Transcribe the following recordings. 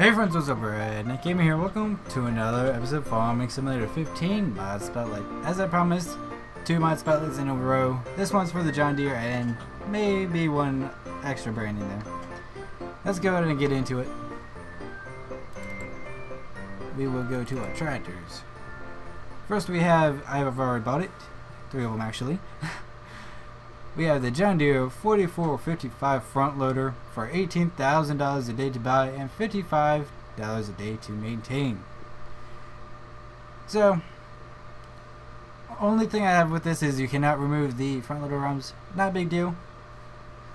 Hey friends, what's up? Nick Gamer here. Welcome to another episode of Farming Simulator 15 Mod Spotlight. As I promised, 2 Mod Spotlights in a row. This one's for the John Deere and maybe one extra brand in there. Let's go ahead and get into it. We will go to our tractors. First I have already bought it. 3 of them actually. We have the John Deere 4455 front loader for $18,000 a day to buy and $55 a day to maintain. So, only thing I have with this is you cannot remove the front loader arms. Not a big deal.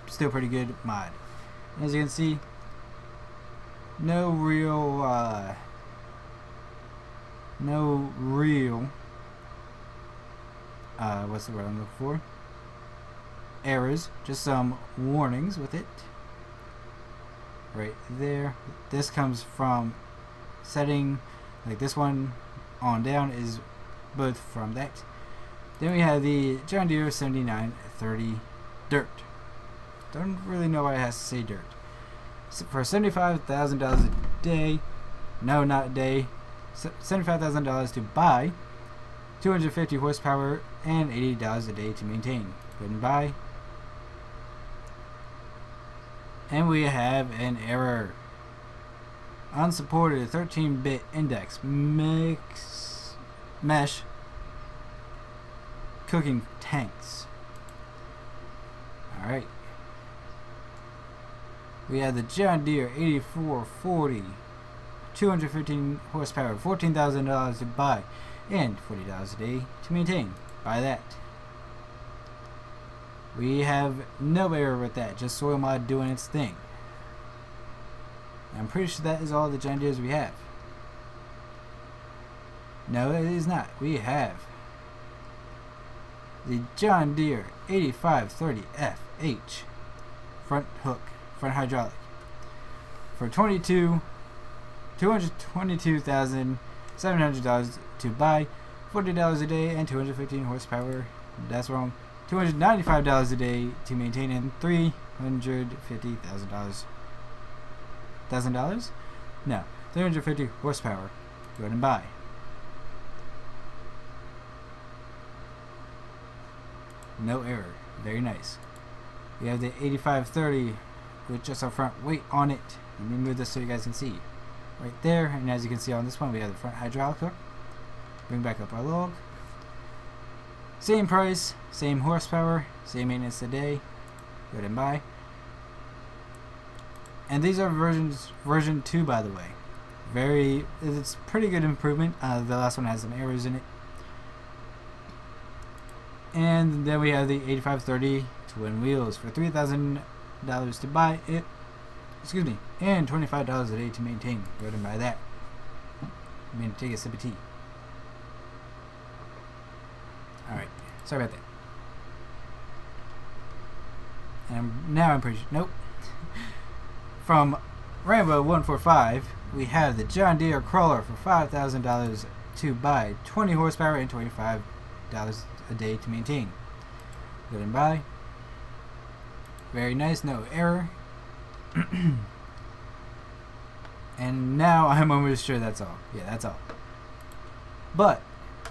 Still pretty good mod. As you can see, no real what's the word I'm looking for? Errors, just some warnings with it right there. This comes from setting like this one on down is both from that. Then we have the John Deere 7930 dirt. Don't really know why it has to say dirt. So for $75,000 a day, no, not a day, $75,000 to buy, 250 horsepower and $80 a day to maintain. Go ahead and buy. And we have an error. Unsupported 13-bit index mesh cooking tanks. Alright. We have the John Deere 8440, 215 horsepower, $14,000 to buy, and $40 a day to maintain. Buy that. We have no error with that, just soil mod doing its thing. I'm pretty sure that is all the John Deeres we have. No, it is not. We have the John Deere 8530FH front hook, front hydraulic for $222,700 to buy, $40 a day, and 215 horsepower. That's wrong. $295 a day to maintain and $350,000. $1,000? No, 350 horsepower. Go ahead and buy. No error. Very nice. We have the 8530 with just our front weight on it. Let me move this so you guys can see. Right there, and as you can see on this one, we have the front hydraulic hook. Bring back up our log. Same price, same horsepower, same maintenance a day. Go ahead and buy. And these are version 2, by the way. It's pretty good improvement. The last one has some errors in it. And then we have the 8530 twin wheels for $3,000 to buy it. Excuse me, and $25 a day to maintain. Go ahead and buy that. I'm going to take a sip of tea. Alright, sorry about that. And now I'm pretty sure, nope. From Rambo 145, we have the John Deere crawler for $5,000 to buy, 20 horsepower and $25 a day to maintain. Go ahead and buy. Very nice, no error. And now I'm almost sure that's all. Yeah, that's all. But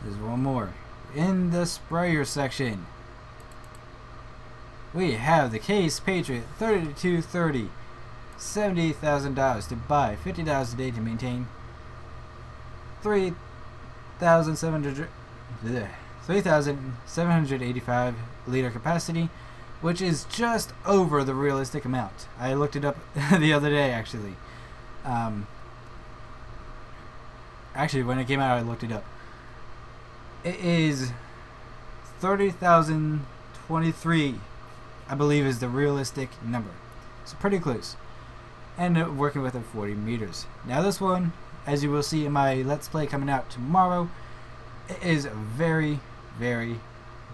there's one more. In the sprayer section, we have the Case Patriot 3230, $70,000 to buy, $50 a day to maintain, 3,785 liter capacity, which is just over the realistic amount. I looked it up the other day, actually. Actually, when it came out, I looked it up. It is 30,023, I believe, is the realistic number. So pretty close. And working with 40 meters. Now this one, as you will see in my Let's Play coming out tomorrow, it is very, very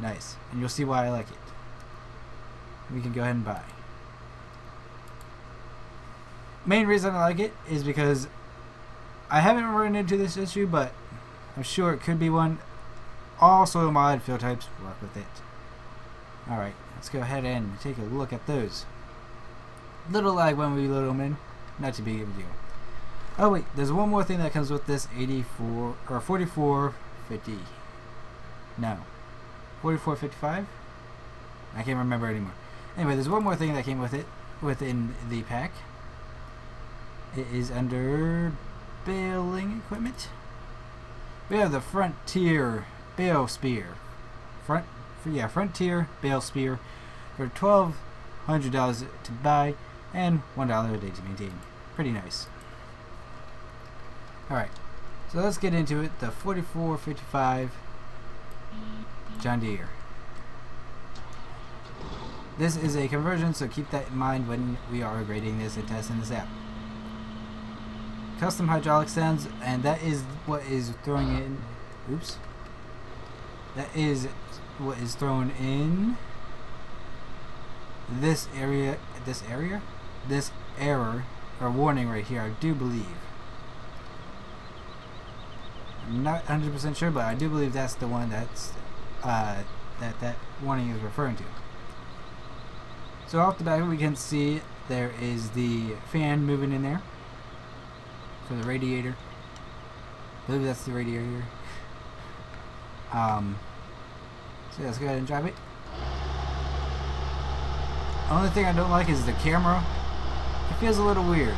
nice. And you'll see why I like it. We can go ahead and buy. Main reason I like it is because I haven't run into this issue, but I'm sure it could be one. All soil mod field types work with it. Alright, let's go ahead and take a look at those. Little lag when we load them in, not too big of a deal. Oh wait, there's one more thing that comes with this 84 or 4450. No, 4455. I can't remember anymore. Anyway, there's one more thing that came with it within the pack. It is under baling equipment. We have the Frontier Bale Spear. Frontier Bale Spear for $1,200 to buy and $1 a day to maintain. Pretty nice. Alright, so let's get into it. The 4455 John Deere. This is a conversion, so keep that in mind when we are grading this and testing this out. Custom hydraulic stands, and that is what is throwing in. Oops. That is what is thrown in this area. This error or warning right here, I do believe. I'm not 100% sure, but I do believe that's the one that's that warning is referring to. So off the back we can see there is the fan moving in there for the radiator. I believe that's the radiator. So let's go ahead and drive it. The only thing I don't like is the camera. It feels a little weird,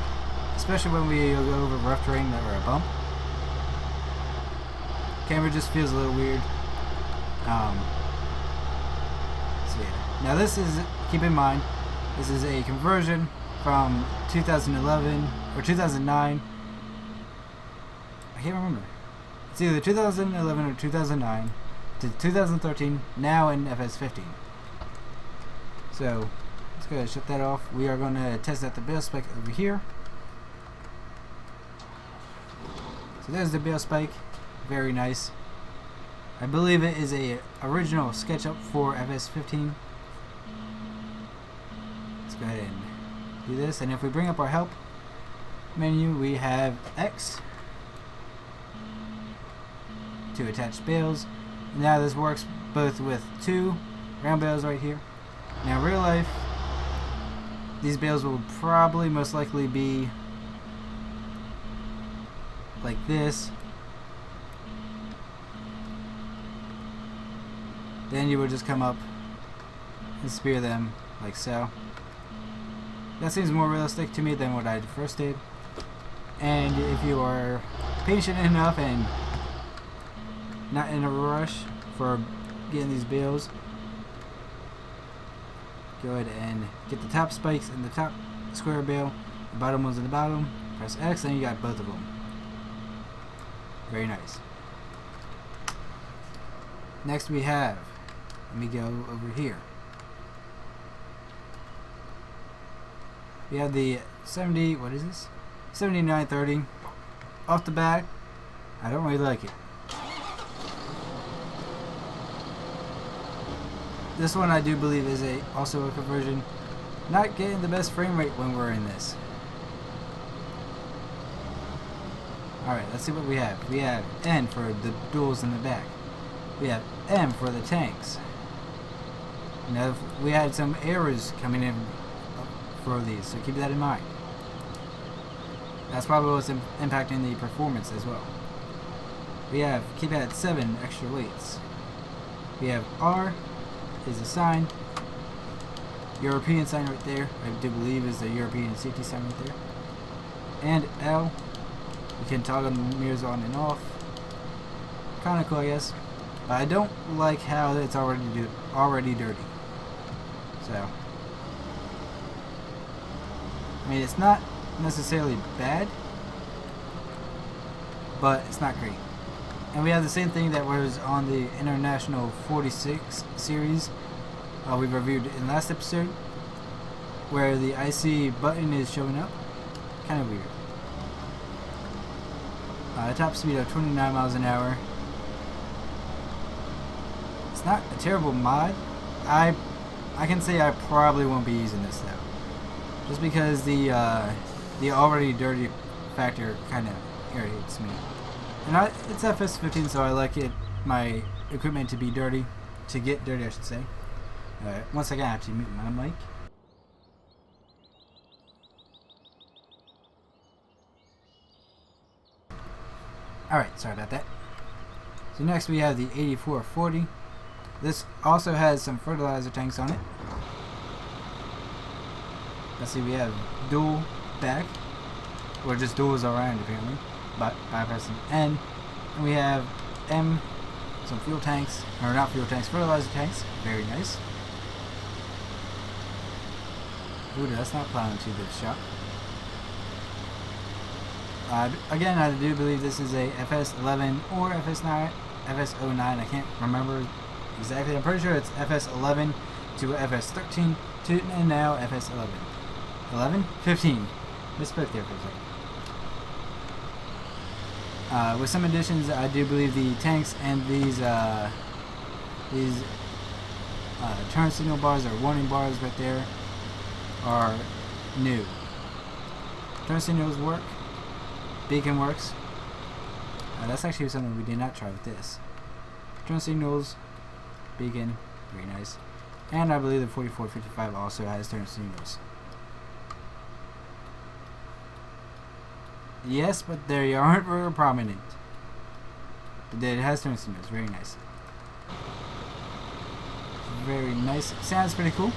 especially when we go over rough terrain or a bump. Camera just feels a little weird. So yeah. Now this is, keep in mind, this is a conversion from 2011 or 2009. I can't remember. It's either 2011 or 2009 to 2013, now in FS15. So let's go ahead and shut that off. We are going to test out the bale spike over here. So there's the bale spike. Very nice. I believe it is a original SketchUp for FS15. Let's go ahead and do this, and if we bring up our help menu, we have X to attach bales. Now this works both with two round bales right here. Now in real life, these bales will probably most likely be like this. Then you would just come up and spear them like so. That seems more realistic to me than what I first did. And if you are patient enough and not in a rush for getting these bales, go ahead and get the top spikes in the top square bale, the bottom ones in the bottom, press X, and you got both of them. Very nice. Next we have, let me go over here. We have the 7930. Off the bat, I don't really like it. This one I do believe is also a conversion. Not getting the best frame rate when we're in this. Alright, let's see what we have. We have N for the duals in the back. We have M for the tanks. Now we had some errors coming in for these, so keep that in mind. That's probably what's impacting the performance as well. We have, keep it at 7 extra weights. We have R is a sign. European sign right there. I do believe is the European safety sign right there. And L, you can toggle the mirrors on and off. Kinda cool, I guess. But I don't like how it's already dirty. So, I mean, it's not necessarily bad, but it's not great. And we have the same thing that was on the International 46 series we reviewed in last episode, where the IC button is showing up. Kind of weird. Top speed of 29 miles an hour. It's not a terrible mod. I can say I probably won't be using this though, just because the already dirty factor kind of irritates me. And it's FS15, so I like my equipment to be dirty, to get dirty, I should say. Once again, I have to mute my mic. Alright, sorry about that. So next we have the 8440. This also has some fertilizer tanks on it. Let's see, we have dual back, or just duals around apparently, but by pressing N. And we have M, some fuel tanks, or not fuel tanks, fertilizer tanks. Very nice. Ooh, that's not plowing too good shot. Again, I do believe this is a FS11 or FS9, FS09. I can't remember exactly. I'm pretty sure it's FS11 to FS13 to and now FS11. 11? 15. Misspoke there for a second. With some additions, I do believe the tanks and these turn signal bars or warning bars right there are new. Turn signals work. Beacon works. That's actually something we did not try with this. Turn signals, beacon, very nice. And I believe the 4455 also has turn signals. Yes, but they aren't very prominent. But it has turn signals, very nice. Very nice. Sounds pretty cool.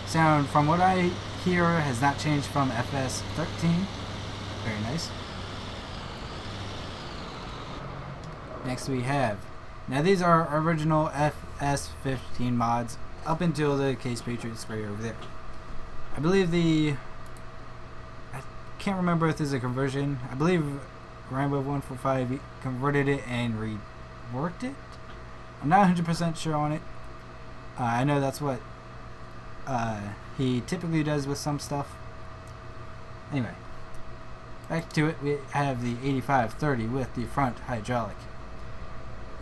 Sound, from what I hear, has not changed from FS13. Very nice. Next we have, now these are original FS15 mods up until the Case Patriot sprayer over there. I believe I can't remember if there's a conversion. I believe Rainbow 145 converted it and reworked it. I'm not 100% sure on it. I know that's what he typically does with some stuff. Anyway. Back to it, we have the 8530 with the front hydraulic.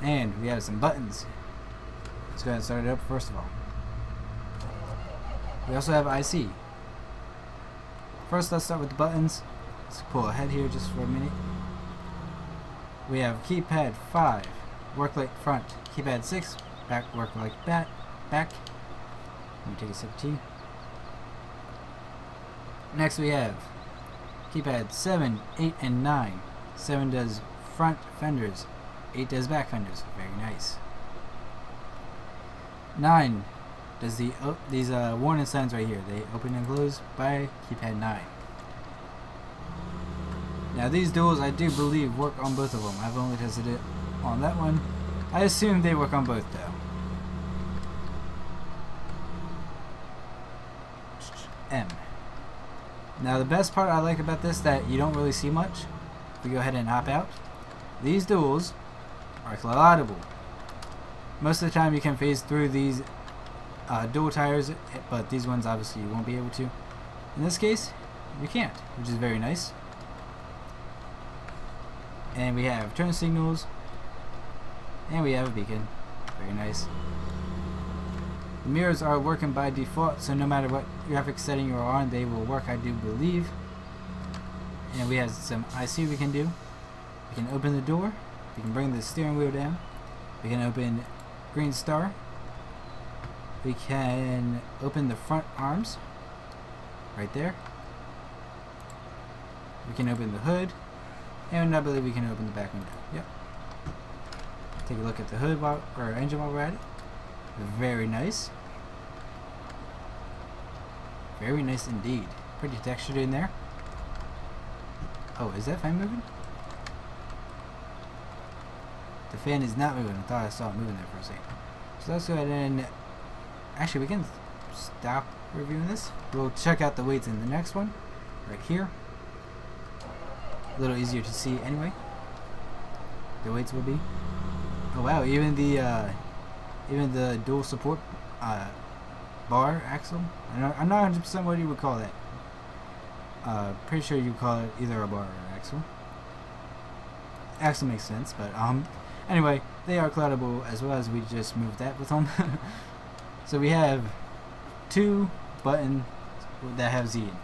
And we have some buttons. Let's go ahead and start it up first of all. We also have IC. First, let's start with the buttons. Let's pull ahead here just for a minute. We have keypad 5, work light front. Keypad 6, back, work light back. Let me take a sip of tea. Next we have keypad 7, 8, and 9. 7 does front fenders. 8 does back fenders. Very nice. 9 does these warning signs right here. They open and close by keypad 9. Now these duals, I do believe, work on both of them. I've only tested it on that one. I assume they work on both though. M. Now the best part I like about this that you don't really see much. If we go ahead and hop out, these duals are collidable. Most of the time you can phase through these dual tires, but these ones obviously you won't be able to. In this case, you can't, which is very nice. And we have turn signals, and we have a beacon. Very nice. The mirrors are working by default, so no matter what graphics setting you're on, they will work, I do believe. And we have some IC we can do. We can open the door. We can bring the steering wheel down. We can open green star. We can open the front arms. Right there. We can open the hood. And I believe we can open the back window. Yep. Take a look at the hood or engine while we're at it. Very nice. Very nice indeed. Pretty textured in there. Oh, is that fan moving? The fan is not moving. I thought I saw it moving there for a second. So let's go ahead and... Actually, we can stop reviewing this. We'll check out the weights in the next one. Right here. A little easier to see anyway. The weights will be. Oh wow, even the dual support bar axle. I'm not 100% what you would call that. Pretty sure you call it either a bar or an axle. Axle makes sense, but anyway, they are collidable as well as we just moved that with them. So we have 2 buttons that have Z in.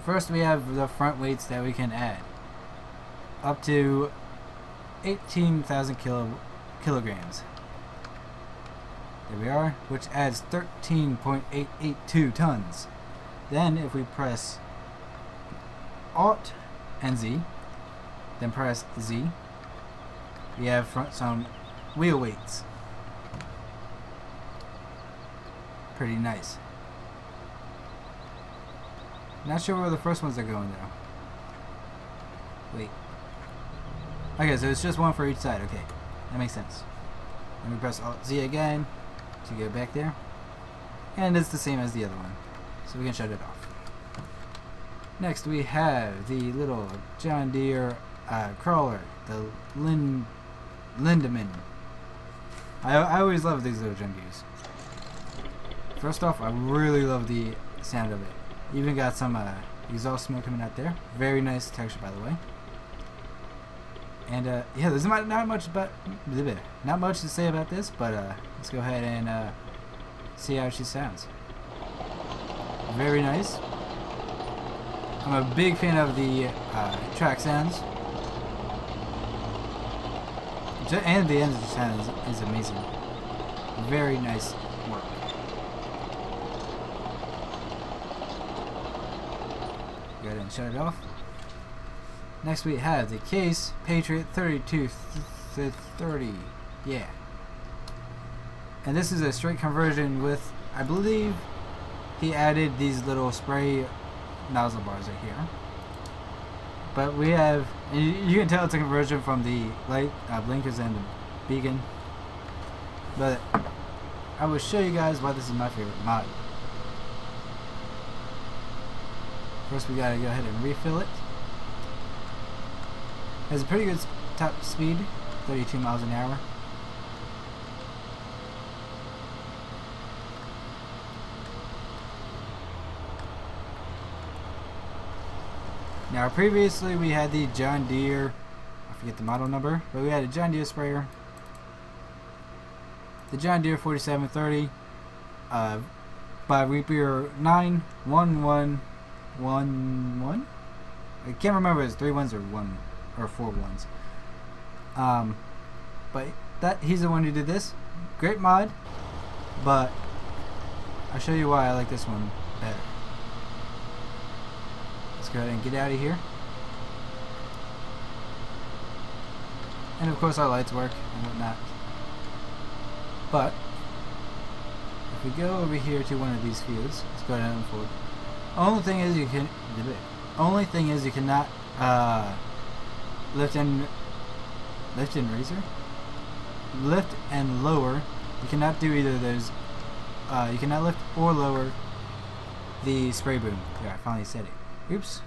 First, we have the front weights that we can add up to 18,000 kilograms. There we are, which adds 13.882 tons. Then if we press Alt and Z, then press Z. We have some wheel weights. Pretty nice. Not sure where the first ones are going though. Wait. Okay, so it's just one for each side. Okay, that makes sense. Let me press Alt Z again to go back there. And it's the same as the other one. So we can shut it off. Next we have the little John Deere crawler, the Lindemann. I always love these little John Deeres. First off, I really love the sound of it. Even got some exhaust smoke coming out there. Very nice texture, by the way. And yeah, there's not much to say about this, but let's go ahead and see how she sounds. Very nice. I'm a big fan of the track sounds, and the engine sound is amazing. Very nice work. Go ahead and shut it off. Next we have the Case Patriot 3230. Yeah. And this is a straight conversion with, I believe, he added these little spray nozzle bars right here. But we have, and you can tell it's a conversion from the light blinkers and the beacon. But I will show you guys why this is my favorite mod. First we gotta go ahead and refill it. Has a pretty good top speed, 32 miles an hour. Now previously we had the John Deere, I forget the model number, but we had a John Deere sprayer. The John Deere 4730 by Reaper 91111. I can't remember if it's 3 ones or 1 or 4 ones. But he's the one who did this. Great mod, but I'll show you why I like this one better. Let's go ahead and get out of here. And of course our lights work and whatnot. But if we go over here to one of these fields, let's go ahead and unfold. Only thing is you cannot lift and lower. You cannot do either of those. You cannot lift or lower the spray boom. Yeah, I finally said it. Oops.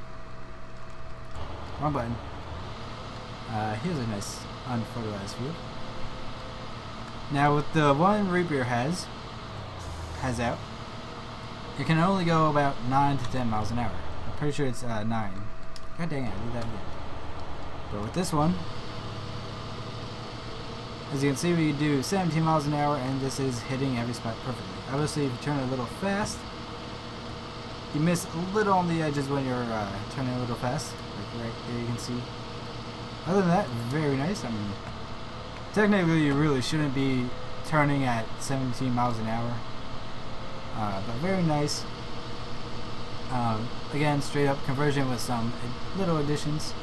Wrong button. Here's a nice unfertilized field. Now with the one Reaper has out, it can only go about 9 to 10 miles an hour. I'm pretty sure it's 9. God dang it, I did that again. But with this one, as you can see, we do 17 miles an hour, and this is hitting every spot perfectly. Obviously, if you turn it a little fast, you miss a little on the edges when you're turning a little fast. Like right there, you can see. Other than that, very nice. I mean, technically, you really shouldn't be turning at 17 miles an hour. But very nice. Again, straight up conversion with some little additions.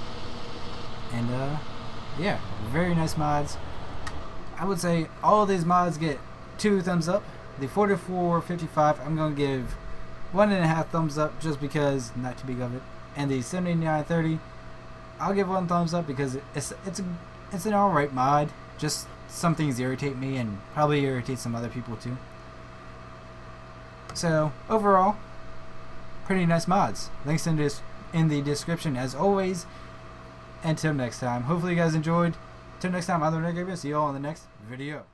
And yeah, very nice mods. I would say all of these mods get 2 thumbs up. The 4455, I'm going to give 1.5 thumbs up just because not too big of it. And the 7930, I'll give 1 thumbs up because it's an alright mod. Just some things irritate me and probably irritate some other people too. So overall, pretty nice mods. Links in the description as always. Until next time, hopefully you guys enjoyed. Until next time, I'm the Nick. See you all in the next video.